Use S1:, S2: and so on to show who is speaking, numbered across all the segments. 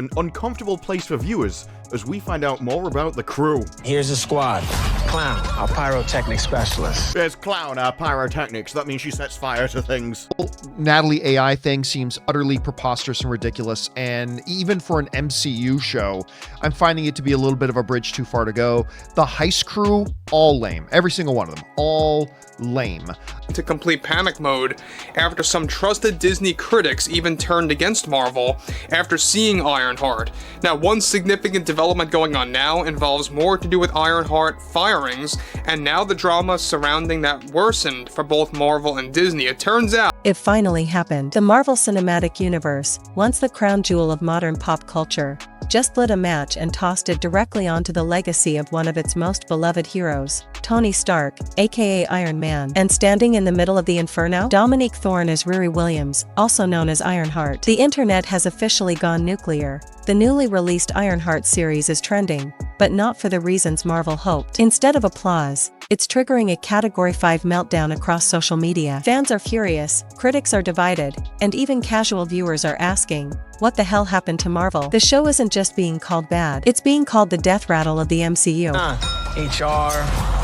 S1: an uncomfortable place for viewers as we find out more about the crew.
S2: Here's the squad. Clown, our pyrotechnic specialist.
S1: There's Clown, our pyrotechnics. That means she sets fire to things.
S3: Natalie AI thing seems utterly preposterous and ridiculous, and even for an MCU show, I'm finding it to be a little bit of a bridge too far to go. The heist crew, all lame. Every single one of them. All lame.
S4: To complete panic mode after some trusted Disney critics even turned against Marvel after seeing Ironheart. Now, one significant development going on now involves more to do with Ironheart firings, and now the drama surrounding that worsened for both Marvel and Disney. It turns out
S5: it finally happened. The Marvel Cinematic Universe, once the crown jewel of modern pop culture, just lit a match and tossed it directly onto the legacy of one of its most beloved heroes, Tony Stark, aka Iron Man. And standing in the middle of the inferno, Dominique Thorne as Riri Williams, also known as Ironheart. The internet has officially gone nuclear. The newly released Ironheart series is trending, but not for the reasons Marvel hoped. Instead of applause, it's triggering a Category 5 meltdown across social media. Fans are furious, critics are divided, and even casual viewers are asking, what the hell happened to Marvel? The show isn't just being called bad, it's being called the death rattle of the MCU.
S2: HR.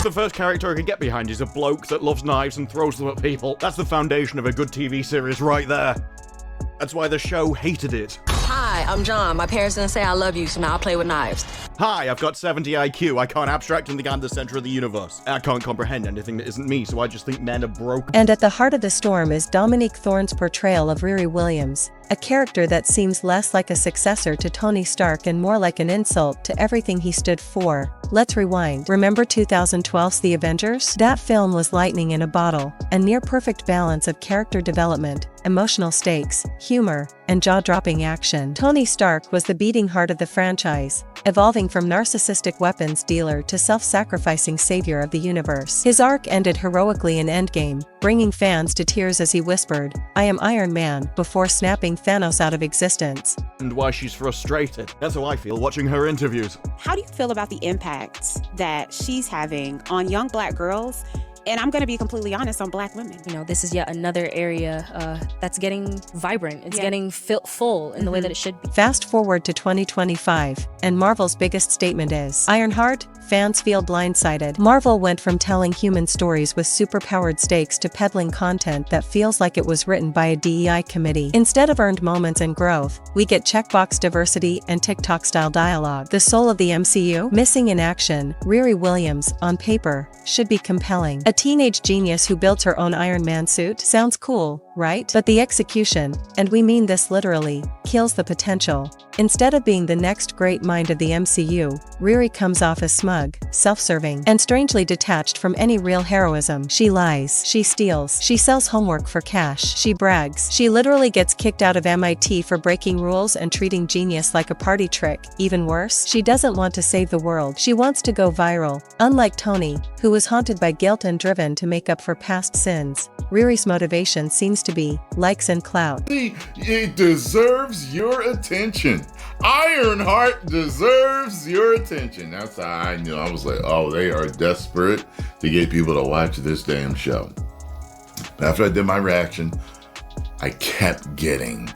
S1: The first character I could get behind is a bloke that loves knives and throws them at people. That's the foundation of a good TV series right there. That's why the show hated it.
S6: Hi, I'm John. My parents didn't say I love you, so now I play with knives.
S1: Hi, I've got 70 IQ. I can't abstract and think I'm the center of the universe. I can't comprehend anything that isn't me, so I just think men are broke.
S5: And at the heart of the storm is Dominique Thorne's portrayal of Riri Williams, a character that seems less like a successor to Tony Stark and more like an insult to everything he stood for. Let's rewind. Remember 2012's The Avengers? That film was lightning in a bottle, a near-perfect balance of character development, emotional stakes, humor, and jaw-dropping action. Tony Stark was the beating heart of the franchise, evolving from narcissistic weapons dealer to self-sacrificing savior of the universe. His arc ended heroically in Endgame, bringing fans to tears as he whispered, "I am Iron Man," before snapping Thanos out of existence.
S1: And why she's frustrated. That's how I feel watching her interviews.
S7: How do you feel about the impact that she's having on young Black girls? And I'm going to be completely honest, on Black women.
S8: You know, this is yet another area that's getting vibrant. It's getting full in the way that it should be.
S5: Fast forward to 2025, and Marvel's biggest statement is, Ironheart, fans feel blindsided. Marvel went from telling human stories with superpowered stakes to peddling content that feels like it was written by a DEI committee. Instead of earned moments and growth, we get checkbox diversity and TikTok-style dialogue. The soul of the MCU? Missing in action, Riri Williams, on paper, should be compelling. A teenage genius who builds her own Iron Man suit? Sounds cool, right? But the execution, and we mean this literally, kills the potential. Instead of being the next great mind of the MCU, Riri comes off as smug, self-serving, and strangely detached from any real heroism. She lies, she steals, she sells homework for cash, she brags. She literally gets kicked out of MIT for breaking rules and treating genius like a party trick. Even worse, she doesn't want to save the world. She wants to go viral. Unlike Tony, who was haunted by guilt and driven to make up for past sins, Riri's motivation seems to be likes and clout.
S9: It deserves your attention. Ironheart deserves your attention. That's how I knew. I was like, oh, they are desperate to get people to watch this damn show. After I did my reaction, I kept getting,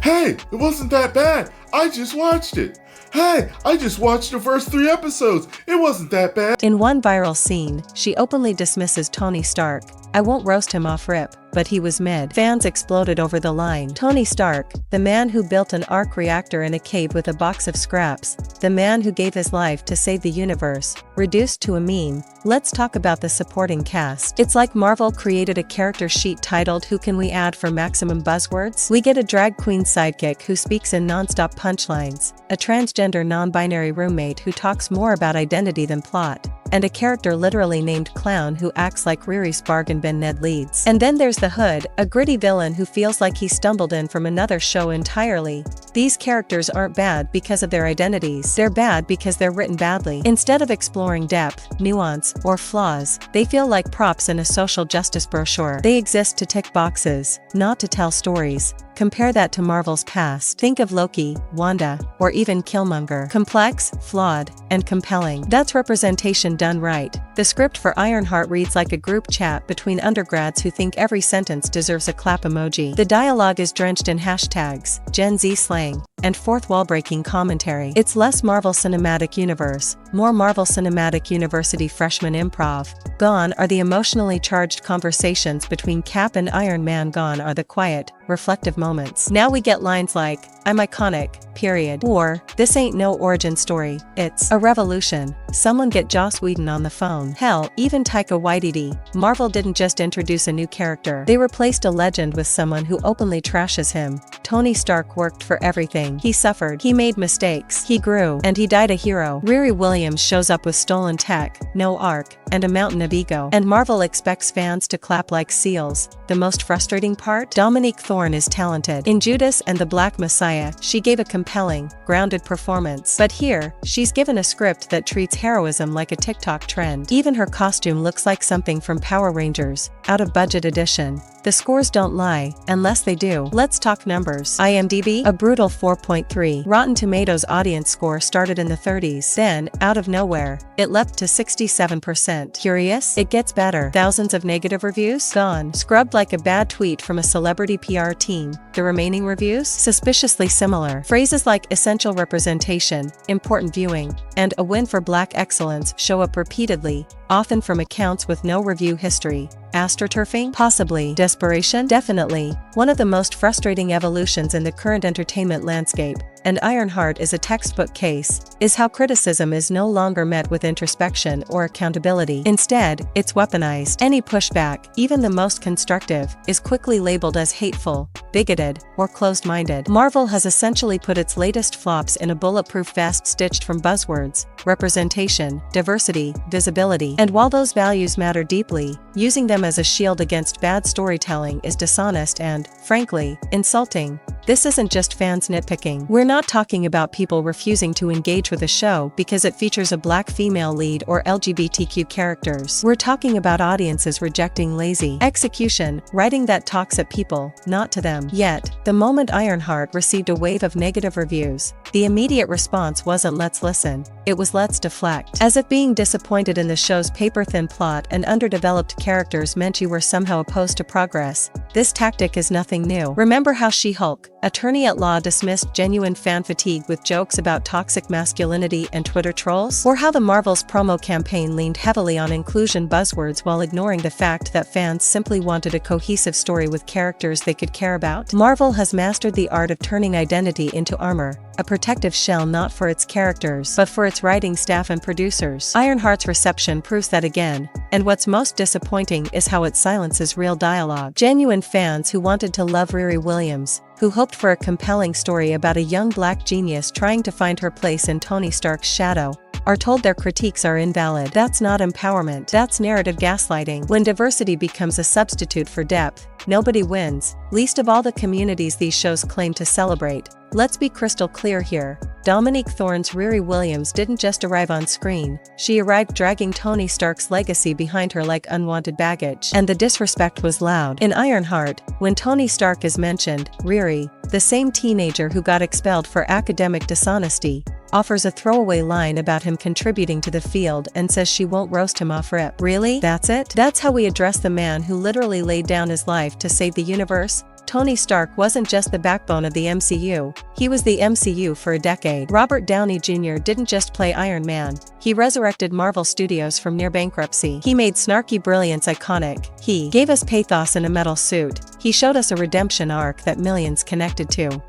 S9: hey, it wasn't that bad. I just watched it. Hey, I just watched the first 3 episodes. It wasn't that bad.
S5: In one viral scene, she openly dismisses Tony Stark. I won't roast him off rip, but he was mid. Fans exploded over the line. Tony Stark, the man who built an arc reactor in a cave with a box of scraps, the man who gave his life to save the universe, reduced to a meme. Let's talk about the supporting cast. It's like Marvel created a character sheet titled "Who Can We Add for Maximum Buzzwords?" We get a drag queen sidekick who speaks in non-stop punchlines, a transgender non-binary roommate who talks more about identity than plot, and a character literally named Clown who acts like Riri's bargain bin Ned Leeds. And then there's the Hood, a gritty villain who feels like he stumbled in from another show entirely. These characters aren't bad because of their identities, they're bad because they're written badly. Instead of exploring depth, nuance, or flaws, they feel like props in a social justice brochure. They exist to tick boxes, not to tell stories. Compare that to Marvel's past. Think of Loki, Wanda, or even Killmonger. Complex, flawed, and compelling. That's representation done right. The script for Ironheart reads like a group chat between undergrads who think every sentence deserves a clap emoji. The dialogue is drenched in hashtags, Gen Z slang, slang, and fourth wall-breaking commentary. It's less Marvel Cinematic Universe, more Marvel Cinematic University freshman improv. Gone are the emotionally charged conversations between Cap and Iron Man. Gone are the quiet, reflective moments. Now we get lines like, "I'm iconic, period," or "This ain't no origin story, it's a revolution." Someone get Joss Whedon on the phone. Hell, even Taika Waititi. Marvel didn't just introduce a new character, they replaced a legend with someone who openly trashes him. Tony Stark worked for everything. He suffered, he made mistakes, he grew, and he died a hero. Riri Williams shows up with stolen tech, no arc, and a mountain of ego. And Marvel expects fans to clap like seals. The most frustrating part? Dominique Thorne is talented. In Judas and the Black Messiah, she gave a compelling, grounded performance. But here, she's given a script that treats heroism like a TikTok trend. Even her costume looks like something from Power Rangers, out of budget edition. The scores don't lie, unless they do. Let's talk numbers. IMDb, a brutal 4.3. Rotten Tomatoes audience score started in the 30s. Then, out of nowhere, it leapt to 67%. Curious? It gets better. Thousands of negative reviews? Gone. Scrubbed like a bad tweet from a celebrity PR team. The remaining reviews? Suspiciously similar. Phrases like essential representation, important viewing, and a win for Black excellence show up repeatedly, often from accounts with no review history. AstroTurfing? Possibly. Desperation? Definitely. One of the most frustrating evolutions in the current entertainment landscape, and Ironheart is a textbook case, is how criticism is no longer met with introspection or accountability. Instead, it's weaponized. Any pushback, even the most constructive, is quickly labeled as hateful, bigoted, or closed-minded. Marvel has essentially put its latest flops in a bulletproof vest stitched from buzzwords, representation, diversity, visibility. And while those values matter deeply, using them as a shield against bad storytelling is dishonest and, frankly, insulting. This isn't just fans nitpicking. We're not talking about people refusing to engage with a show because it features a Black female lead or LGBTQ characters. We're talking about audiences rejecting lazy execution, writing that talks at people, not to them. Yet, the moment Ironheart received a wave of negative reviews, the immediate response wasn't "let's listen," it was "let's deflect." As if being disappointed in the show's paper-thin plot and underdeveloped characters meant you were somehow opposed to progress. This tactic is nothing new. Remember how She-Hulk, attorney-at-law, dismissed genuine fan fatigue with jokes about toxic masculinity and Twitter trolls? Or how the Marvel's promo campaign leaned heavily on inclusion buzzwords while ignoring the fact that fans simply wanted a cohesive story with characters they could care about? Marvel has mastered the art of turning identity into armor, a protective shell not for its characters, but for its writing staff and producers. Ironheart's reception proves that again, and what's most disappointing is how it silences real dialogue. Genuine fans who wanted to love Riri Williams, who hoped for a compelling story about a young Black genius trying to find her place in Tony Stark's shadow, are told their critiques are invalid. That's not empowerment, that's narrative gaslighting. When diversity becomes a substitute for depth, nobody wins, least of all the communities these shows claim to celebrate. Let's be crystal clear here. Dominique Thorne's Riri Williams didn't just arrive on screen, she arrived dragging Tony Stark's legacy behind her like unwanted baggage. And the disrespect was loud. In Ironheart, when Tony Stark is mentioned, Riri, the same teenager who got expelled for academic dishonesty, offers a throwaway line about him contributing to the field and says she won't roast him off rip. Really? That's it? That's how we address the man who literally laid down his life to save the universe? Tony Stark wasn't just the backbone of the MCU, he was the MCU for a decade. Robert Downey Jr. didn't just play Iron Man, he resurrected Marvel Studios from near bankruptcy. He made snarky brilliance iconic, he gave us pathos in a metal suit, he showed us a redemption arc that millions connected to.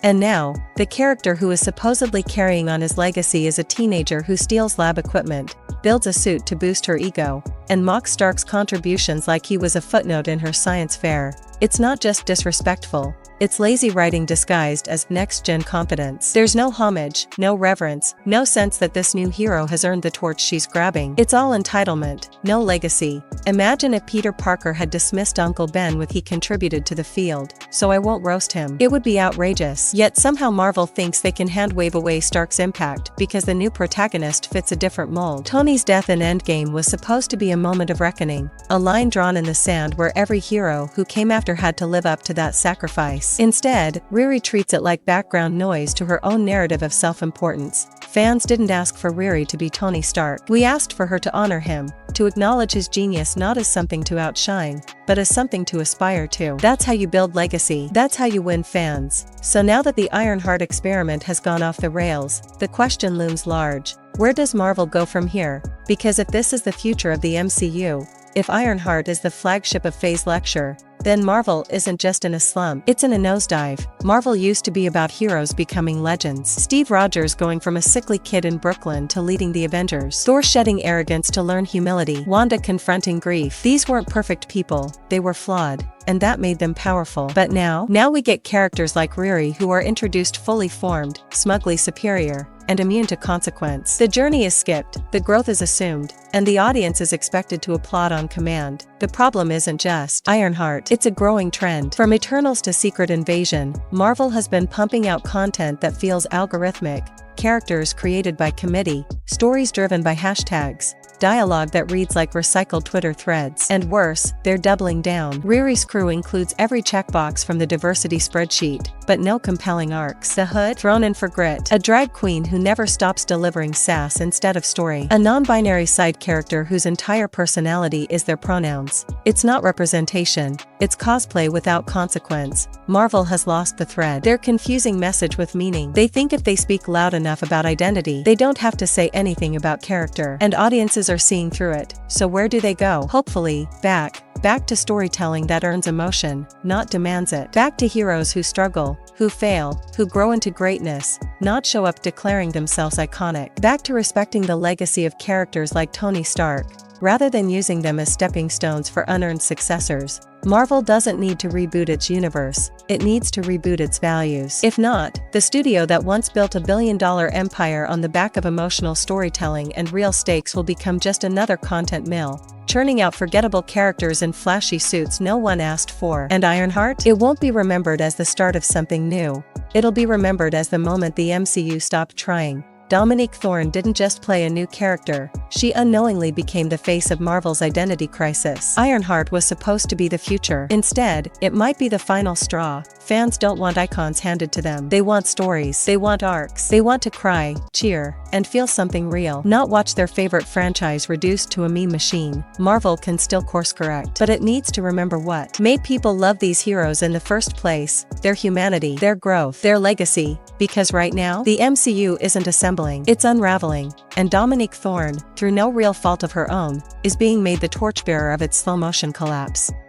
S5: And now, the character who is supposedly carrying on his legacy is a teenager who steals lab equipment, builds a suit to boost her ego, and mocks Stark's contributions like he was a footnote in her science fair. It's not just disrespectful, it's lazy writing disguised as next-gen confidence. There's no homage, no reverence, no sense that this new hero has earned the torch she's grabbing. It's all entitlement, no legacy. Imagine if Peter Parker had dismissed Uncle Ben with "he contributed to the field, so I won't roast him." It would be outrageous. Yet somehow Marvel thinks they can hand-wave away Stark's impact because the new protagonist fits a different mold. Tony's death in Endgame was supposed to be a moment of reckoning, a line drawn in the sand where every hero who came after had to live up to that sacrifice. place. Instead, Riri treats it like background noise to her own narrative of self-importance. Fans didn't ask for Riri to be Tony Stark. We asked for her to honor him, to acknowledge his genius not as something to outshine, but as something to aspire to. That's how you build legacy. That's how you win fans. So now that the Ironheart experiment has gone off the rails, the question looms large. Where does Marvel go from here? Because if this is the future of the MCU, if Ironheart is the flagship of Phase Lecture, then Marvel isn't just in a slump, it's in a nosedive. Marvel used to be about heroes becoming legends. Steve Rogers going from a sickly kid in Brooklyn to leading the Avengers. Thor shedding arrogance to learn humility. Wanda confronting grief. These weren't perfect people, they were flawed, and that made them powerful. But now we get characters like Riri who are introduced fully formed, smugly superior, and immune to consequence. The journey is skipped, the growth is assumed, and the audience is expected to applaud on command. The problem isn't just Ironheart, it's a growing trend. From Eternals to Secret Invasion, Marvel has been pumping out content that feels algorithmic, characters created by committee, stories driven by hashtags, dialogue that reads like recycled Twitter threads. And worse, they're doubling down. Riri's crew includes every checkbox from the diversity spreadsheet, but no compelling arcs. The Hood, thrown in for grit. A drag queen who never stops delivering sass instead of story. A non-binary side character whose entire personality is their pronouns. It's not representation, it's cosplay without consequence. Marvel has lost the thread. Their confusing message with meaning. They think if they speak loud enough about identity, they don't have to say anything about character. And audiences are seeing through it. So where do they go? Hopefully, back to storytelling that earns emotion, not demands it. Back to heroes who struggle, who fail, who grow into greatness, not show up declaring themselves iconic. Back to respecting the legacy of characters like Tony Stark, rather than using them as stepping stones for unearned successors. Marvel doesn't need to reboot its universe, it needs to reboot its values. If not, the studio that once built a billion-dollar empire on the back of emotional storytelling and real stakes will become just another content mill, churning out forgettable characters in flashy suits no one asked for. And Ironheart? It won't be remembered as the start of something new. It'll be remembered as the moment the MCU stopped trying. Dominique Thorne didn't just play a new character, she unknowingly became the face of Marvel's identity crisis. Ironheart was supposed to be the future. Instead, it might be the final straw. Fans don't want icons handed to them. They want stories. They want arcs. They want to cry, cheer, and feel something real. Not watch their favorite franchise reduced to a meme machine. Marvel can still course correct, but it needs to remember what made people love these heroes in the first place: their humanity, their growth, their legacy. Because right now, the MCU isn't assembling, it's unraveling. And Dominique Thorne, through no real fault of her own, is being made the torchbearer of its slow-motion collapse.